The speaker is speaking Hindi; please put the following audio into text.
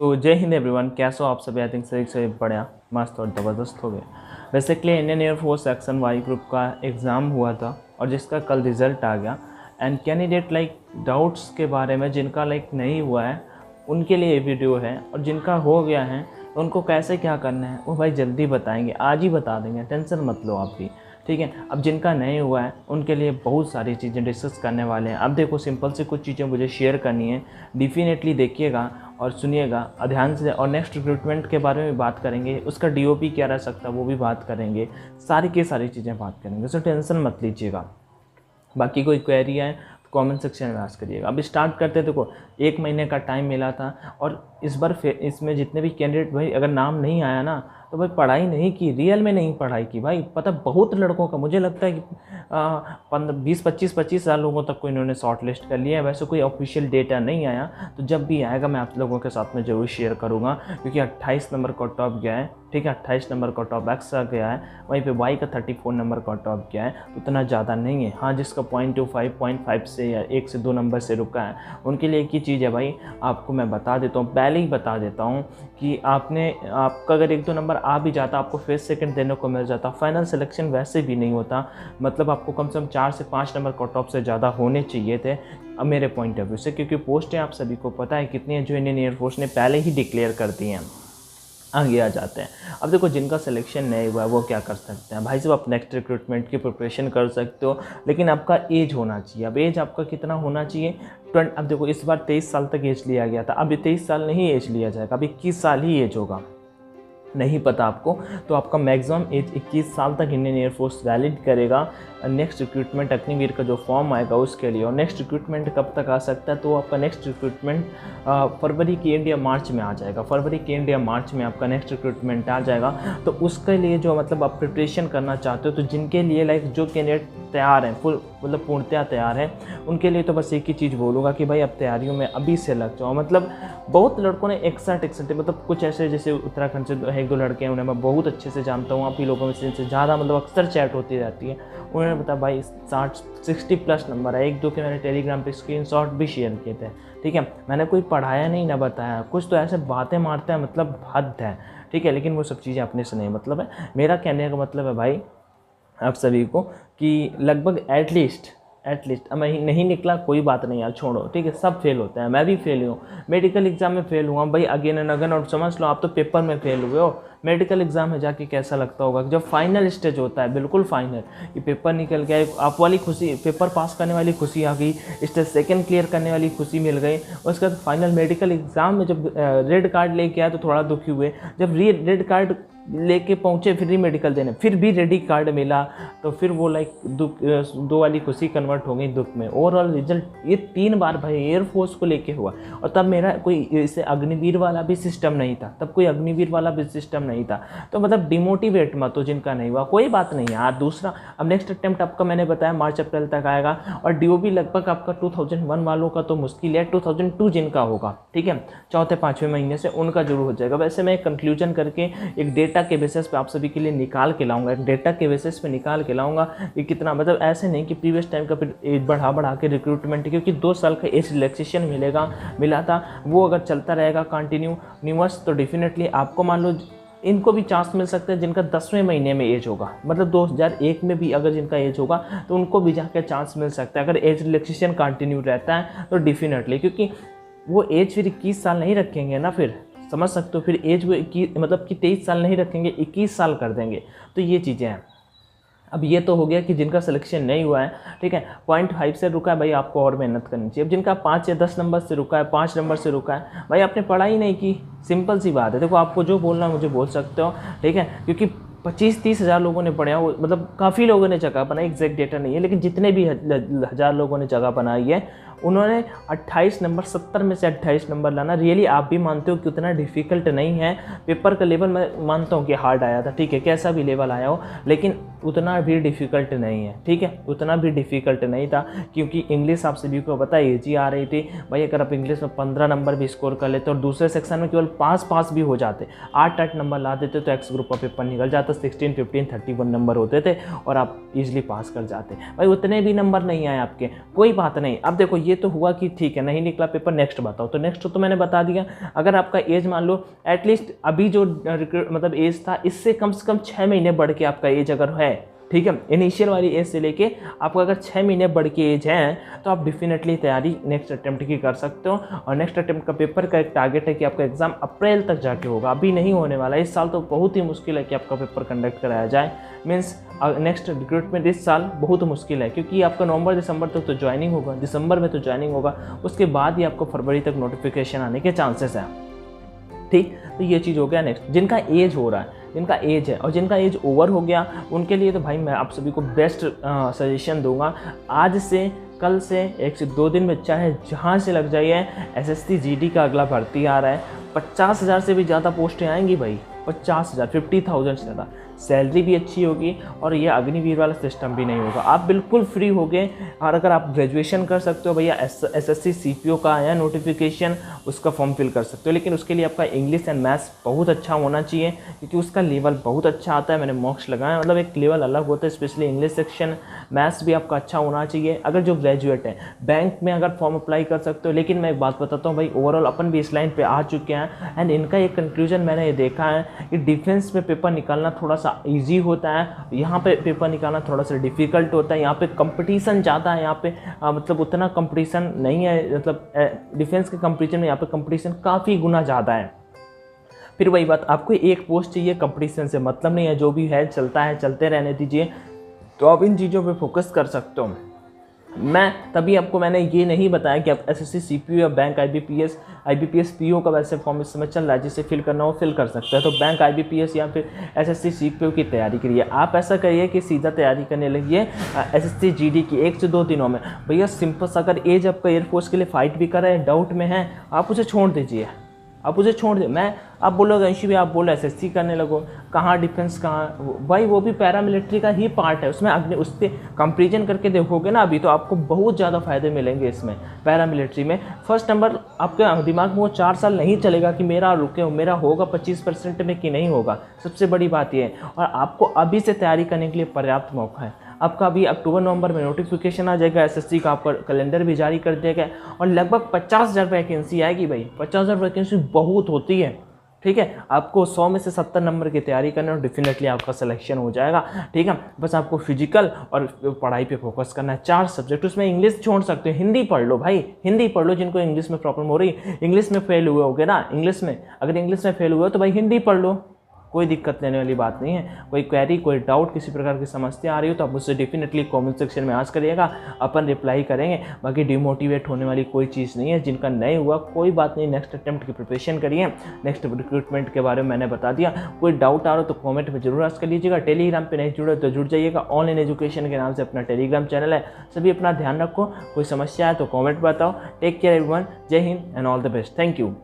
तो जय हिंद एवरीवन, कैसे हो आप सभी। आई थिंक सही बढ़िया मस्त और ज़बरदस्त हो गए। Basically Indian air force section Y group का एग्ज़ाम हुआ था और जिसका कल रिज़ल्ट आ गया। एंड कैंडिडेट डाउट्स के बारे में जिनका नहीं हुआ है उनके लिए ये वीडियो है, और जिनका हो गया है उनको कैसे क्या करना है वो भाई जल्दी बताएंगे, आज ही बता देंगे, टेंशन मत लो आप भी, ठीक है। अब जिनका नहीं हुआ है उनके लिए बहुत सारी चीज़ें डिस्कस करने वाले हैं। अब देखो, सिंपल से कुछ चीज़ें मुझे शेयर करनी है, डेफिनेटली देखिएगा और सुनिएगा ध्यान से। और नेक्स्ट रिक्रूटमेंट के बारे में बात करेंगे, उसका डीओपी क्या रह सकता है वो भी बात करेंगे, सारी की सारी चीज़ें बात करेंगे, सो टेंशन मत लीजिएगा। बाकी कोई क्वेरी है तो कमेंट सेक्शन में आस्क करिएगा। अब स्टार्ट करते, देखो 1 महीने का टाइम मिला था और इस बार इसमें जितने भी कैंडिडेट भाई अगर नाम नहीं आया ना तो भाई पढ़ाई नहीं की, रियल में नहीं पढ़ाई की भाई। पता बहुत लड़कों का, मुझे लगता है कि 20-25 लोगों तक को इन्होंने शॉर्ट लिस्ट कर लिया है। वैसे कोई ऑफिशियल डेटा नहीं आया, तो जब भी आएगा मैं आप लोगों के साथ में ज़रूर शेयर करूँगा, क्योंकि 28 नंबर कट ऑफ गया है, ठीक है। 28 नंबर कट ऑफ एक्स आ गया है, वहीं पे वाई का 34 नंबर कट ऑफ गया है, तो उतना ज़्यादा नहीं है। हाँ, जिसका 0.25 से या 1 से 2 नंबर से रुका है उनके लिए एक ही चीज़ है भाई, आपको मैं बता देता हूँ, पहले ही बता देता हूँ कि आपका अगर 1-2 नंबर आ भी जाता, आपको फर्स्ट सेकंड देने को मिल जाता, फाइनल सिलेक्शन वैसे भी नहीं होता। मतलब आपको कम से कम 4 से 5 नंबर कट ऑफ से ज़्यादा होने चाहिए थे, अब मेरे पॉइंट ऑफ व्यू से, क्योंकि पोस्टें आप सभी को पता है कितनी है जो इंडियन एयरफोर्स ने पहले ही डिक्लेयर कर दी हैं। आगे आ जाते हैं। अब देखो, जिनका सिलेक्शन नहीं हुआ है वो क्या कर सकते हैं भाई साहब, आप नेक्स्ट रिक्रूटमेंट की प्रिपरेशन कर सकते हो, लेकिन आपका एज होना चाहिए। अब एज आपका कितना होना चाहिए? अब देखो, इस बार 23 साल तक एज लिया गया था, अब 23 साल नहीं एज लिया जाएगा, अब 21 साल ही एज होगा। नहीं पता आपको, तो आपका मैक्सिमम एज 21 साल तक इंडियन एयरफोर्स वैलिड करेगा नेक्स्ट रिक्रूटमेंट अग्निवीर का जो फॉर्म आएगा उसके लिए। और नेक्स्ट रिक्रूटमेंट कब तक आ सकता है? तो आपका नेक्स्ट रिक्रूटमेंट फरवरी के एंड या मार्च में आ जाएगा, फरवरी के एंड या मार्च में आपका नेक्स्ट रिक्रूटमेंट आ जाएगा। तो उसके लिए जो मतलब आप प्रिपरेशन करना चाहते हो, तो जिनके लिए जो कैंडिडेट तैयार हैं, फुल मतलब पूर्णतया तैयार है, उनके लिए तो बस एक ही चीज़ बोलूँगा कि भाई अब तैयारियों में अभी से लग जाओ। मतलब बहुत लड़कों ने एकसठ मतलब कुछ ऐसे, जैसे उत्तराखंड से 1-2 लड़के हैं, उन्हें मैं बहुत अच्छे से जानता हूँ, आप ही लोगों में से ज़्यादा मतलब अक्सर चैट होती रहती है, उन्होंने बताया भाई 60+ नंबर है। 1-2 के मैंने टेलीग्राम पे स्क्रीनशॉट भी शेयर किए थे, ठीक है। मैंने कोई पढ़ाया नहीं ना बताया, कुछ तो ऐसे बातें मारते हैं, मतलब हद है, ठीक है। लेकिन वो सब चीज़ें अपने से नहीं मतलब है। मेरा कहने का मतलब है भाई आप सभी को कि लगभग एटलीस्ट अब नहीं निकला कोई बात नहीं यार, छोड़ो, ठीक है। सब फेल होते हैं, मैं भी फेल हूँ, मेडिकल एग्जाम में फेल हुआ भाई अगेन एंड अगेन। और समझ लो आप तो पेपर में फेल हुए हो, मेडिकल एग्जाम में जाके कैसा लगता होगा जब फाइनल स्टेज होता है, बिल्कुल फाइनल, ये पेपर निकल गया, आप वाली खुशी, पेपर पास करने वाली खुशी आ गई, स्टेज सेकंड क्लियर करने वाली खुशी मिल गई। उसके बाद फाइनल मेडिकल एग्जाम में जब रेड कार्ड लेके आए तो थोड़ा दुखी हुए, जब रेड कार्ड लेके पहुँचे फिर मेडिकल देने, फिर भी रेडी कार्ड मिला, तो फिर वो दुख, 2 वाली खुशी कन्वर्ट हो गई दुख में। ओवरऑल रिजल्ट ये 3 बार भाई एयरफोर्स को लेके हुआ, और तब मेरा कोई इसे अग्निवीर वाला भी सिस्टम नहीं था, तब कोई अग्निवीर वाला भी सिस्टम नहीं था। तो मतलब डिमोटिवेट मत हो, जिनका नहीं हुआ कोई बात नहीं यार। दूसरा, अब नेक्स्ट अटेम्प्ट आपका मैंने बताया मार्च अप्रैल तक आएगा, और डीओबी लगभग आपका 2001 वालों का तो मुश्किल है, 2002 जिनका होगा, ठीक है, 4-5वें महीने से उनका जरूर हो जाएगा। वैसे मैं कंक्लूजन करके एक डेटा के बेसिस पे आप सभी के लिए निकाल के लाऊंगा, एक डेटा के बेसिस पे निकाल के लाऊंगा कि कितना, मतलब ऐसे नहीं कि प्रीवियस टाइम का फिर एज बढ़ा के रिक्रूटमेंट, क्योंकि 2 साल का एज रिलैक्सेशन मिला था, वो अगर चलता रहेगा कंटिन्यूअस तो डेफिनेटली आपको मान लो इनको भी चांस मिल सकता है जिनका 10वें महीने में एज होगा, मतलब 2001 में भी अगर जिनका एज होगा तो उनको भी जाकर चांस मिल सकता है, अगर एज रिलैक्सेशन कंटिन्यू रहता है तो डेफिनेटली, क्योंकि वो एज फिर 21 साल नहीं रखेंगे ना, फिर समझ सकते हो, फिर एज वो मतलब कि 23 साल नहीं रखेंगे, 21 साल कर देंगे। तो ये चीज़ें हैं। अब ये तो हो गया कि जिनका सिलेक्शन नहीं हुआ है, ठीक है, 0.5 से रुका है भाई, आपको और मेहनत करनी चाहिए। अब जिनका 5 या 10 नंबर से रुका है, 5 नंबर से रुका है, भाई आपने पढ़ाई नहीं की, सिंपल सी बात है। देखो, आपको जो बोलना है मुझे बोल सकते हो, ठीक है, क्योंकि 25-30 हज़ार लोगों ने पढ़ा, वो मतलब काफ़ी लोगों ने जगह बनाई, एग्जैक्ट डेटा नहीं है, लेकिन जितने भी हज़ार लोगों ने जगह बनाई है उन्होंने 28 नंबर, 70 में से 28 नंबर लाना रियली आप भी मानते हो कि उतना डिफ़िकल्ट नहीं है। पेपर का लेवल मैं मानता हूँ कि हार्ड आया था, ठीक है, कैसा भी लेवल आया हो, लेकिन उतना भी डिफ़िकल्ट नहीं है, ठीक है, उतना भी डिफ़िकल्ट नहीं था, क्योंकि इंग्लिश आप सभी को पता है ईजी आ रही थी भाई। अगर आप इंग्लिश में 15 नंबर भी स्कोर कर लेते और दूसरे सेक्शन में केवल 5 भी हो जाते, 8 नंबर ला देते तो एक्स ग्रुप का पेपर निकल जाता। तो 16, 15, 31 नंबर होते थे और आप इजीली पास कर जाते। भाई उतने भी नंबर नहीं आए आपके, कोई बात नहीं। अब देखो ये तो हुआ कि ठीक है नहीं निकला पेपर, नेक्स्ट बताओ, तो नेक्स्ट तो मैंने बता दिया। अगर आपका एज मान लो एटलीस्ट अभी जो मतलब एज था इससे कम से कम 6 महीने बढ़ के आपका एज अगर है, ठीक है, इनिशियल वाली एज से लेके आपका अगर 6 महीने बढ़ के एज है तो आप डेफिनेटली तैयारी नेक्स्ट अटेम्प्ट की कर सकते हो। और नेक्स्ट अटेम्प्ट का पेपर का एक टारगेट है कि आपका एग्जाम अप्रैल तक जाके होगा, अभी नहीं होने वाला। इस साल तो बहुत ही मुश्किल है कि आपका पेपर कंडक्ट कराया जाए, मीन्स नेक्स्ट रिक्रूटमेंट इस साल बहुत मुश्किल है, क्योंकि आपका नवंबर दिसंबर तक तो ज्वाइनिंग होगा, दिसंबर में तो ज्वाइनिंग होगा, उसके बाद ही आपको फरवरी तक नोटिफिकेशन आने के चांसेस हैं। ठीक, तो ये चीज़ हो गया। नेक्स्ट जिनका एज हो रहा है, जिनका एज है और जिनका एज ओवर हो गया उनके लिए तो भाई मैं आप सभी को बेस्ट सजेशन दूंगा, आज से कल से 1 से 2 दिन में चाहे जहाँ से लग जाइए। एसएससी जीडी का अगला भर्ती आ रहा है, 50,000 से भी ज़्यादा पोस्टें आएंगी भाई, 50,000, 50,000 से ज़्यादा, सैलरी भी अच्छी होगी और ये अग्निवीर वाला सिस्टम भी नहीं होगा, आप बिल्कुल फ्री होगे। और अगर आप ग्रेजुएशन कर सकते हो भैया, एसएससी सीपीओ का आया नोटिफिकेशन, उसका फॉर्म फिल कर सकते हो, लेकिन उसके लिए आपका इंग्लिश एंड मैथ्स बहुत अच्छा होना चाहिए, क्योंकि उसका लेवल बहुत अच्छा आता है। मैंने मॉक्स लगाया, मतलब एक लेवल अलग होता है, स्पेशली इंग्लिश सेक्शन, मैथ्स भी आपका अच्छा होना चाहिए। अगर जो ग्रेजुएट है बैंक में अगर फॉर्म अप्लाई कर सकते हो, लेकिन मैं एक बात बताता हूँ भाई, ओवरऑल अपन भी इस लाइन पे आ चुके हैं एंड इनका एक कंक्लूजन मैंने ये देखा है कि डिफेंस में पेपर निकालना थोड़ा सा ईजी होता है, यहाँ पे पेपर निकालना थोड़ा सा डिफ़िकल्ट होता है, यहाँ पे कंपटीशन ज़्यादा है, यहाँ पे मतलब उतना कंपटीशन नहीं है, मतलब डिफेंस के कंपटीशन में यहाँ पे कंपटीशन काफ़ी गुना ज़्यादा है। फिर वही बात, आपको एक पोस्ट चाहिए, कंपटीशन से मतलब नहीं है, जो भी है चलता है, चलते रहने दीजिए, तो आप इन चीज़ों पे फोकस कर सकते हो। मैं तभी आपको मैंने ये नहीं बताया कि आप एसएससी सीपीओ या बैंक आईबीपीएस पीओ का वैसे फॉर्म इस समय चल रहा है, जिसे फिल करना हो फिल कर सकते हैं। तो बैंक आईबीपीएस या फिर एसएससी सीपीओ की तैयारी करिए। आप ऐसा करिए कि सीधा तैयारी करने लगिए एसएससी जीडी की 1 से 2 दिनों में। भैया सिंपल सा, अगर एज आपका एयरफोर्स के लिए फाइट भी कर रहे हैं, डाउट में है, आप उसे छोड़ दीजिए, आप उसे छोड़ दे। आप बोलोगे अंशी भी, आप बोलो एसएससी करने लगो, कहाँ डिफेंस कहाँ, भाई वो भी पैरामिलिट्री का ही पार्ट है, उसमें उस पर कंपेरिजन करके देखोगे ना अभी, तो आपको बहुत ज़्यादा फायदे मिलेंगे इसमें पैरामिलिट्री में। फर्स्ट नंबर आपके दिमाग में वो 4 साल नहीं चलेगा कि मेरा रुके, मेरा होगा 25% में कि नहीं होगा, सबसे बड़ी बात ये है। और आपको अभी से तैयारी करने के लिए पर्याप्त मौका है। आपका अभी अक्टूबर नवंबर में नोटिफिकेशन आ जाएगा, एसएससी का आपका कैलेंडर भी जारी कर दिया गया और लगभग 50,000 वैकेंसी आएगी भाई। 50,000 वैकेंसी बहुत होती है, ठीक है। आपको 100 में से 70 नंबर की तैयारी करना और डेफिनेटली आपका सिलेक्शन हो जाएगा, ठीक है। बस आपको फिजिकल और पढ़ाई पे फोकस करना है। 4 सब्जेक्ट, उसमें इंग्लिश छोड़ सकते हो, हिंदी पढ़ लो भाई, हिंदी पढ़ लो। जिनको इंग्लिश में प्रॉब्लम हो रही है, इंग्लिश में फेल हुए होगे ना, इंग्लिश में अगर इंग्लिश में फेल हुए हो तो भाई हिंदी पढ़ लो, कोई दिक्कत लेने वाली बात नहीं है। कोई क्वेरी, कोई डाउट, किसी प्रकार की समस्या आ रही हो तो आप मुझसे डेफिनेटली कमेंट सेक्शन में आस्क करिएगा, अपन रिप्लाई करेंगे। बाकी डिमोटिवेट होने वाली कोई चीज़ नहीं है। जिनका नहीं हुआ कोई बात नहीं, नेक्स्ट अटेम्प्ट की प्रिपरेशन करिए। नेक्स्ट रिक्रूटमेंट के बारे में मैंने बता दिया। कोई डाउट आ रहा हो तो कमेंट में जरूर आस्क कर लीजिएगा। टेलीग्राम पे नहीं जुड़े तो जुड़ जाइएगा, ऑनलाइन एजुकेशन के नाम से अपना टेलीग्राम चैनल है। सभी अपना ध्यान रखो, कोई समस्या है तो कॉमेंट बताओ। टेक केयर एवरीवन, जय Hind and all the best, thank you.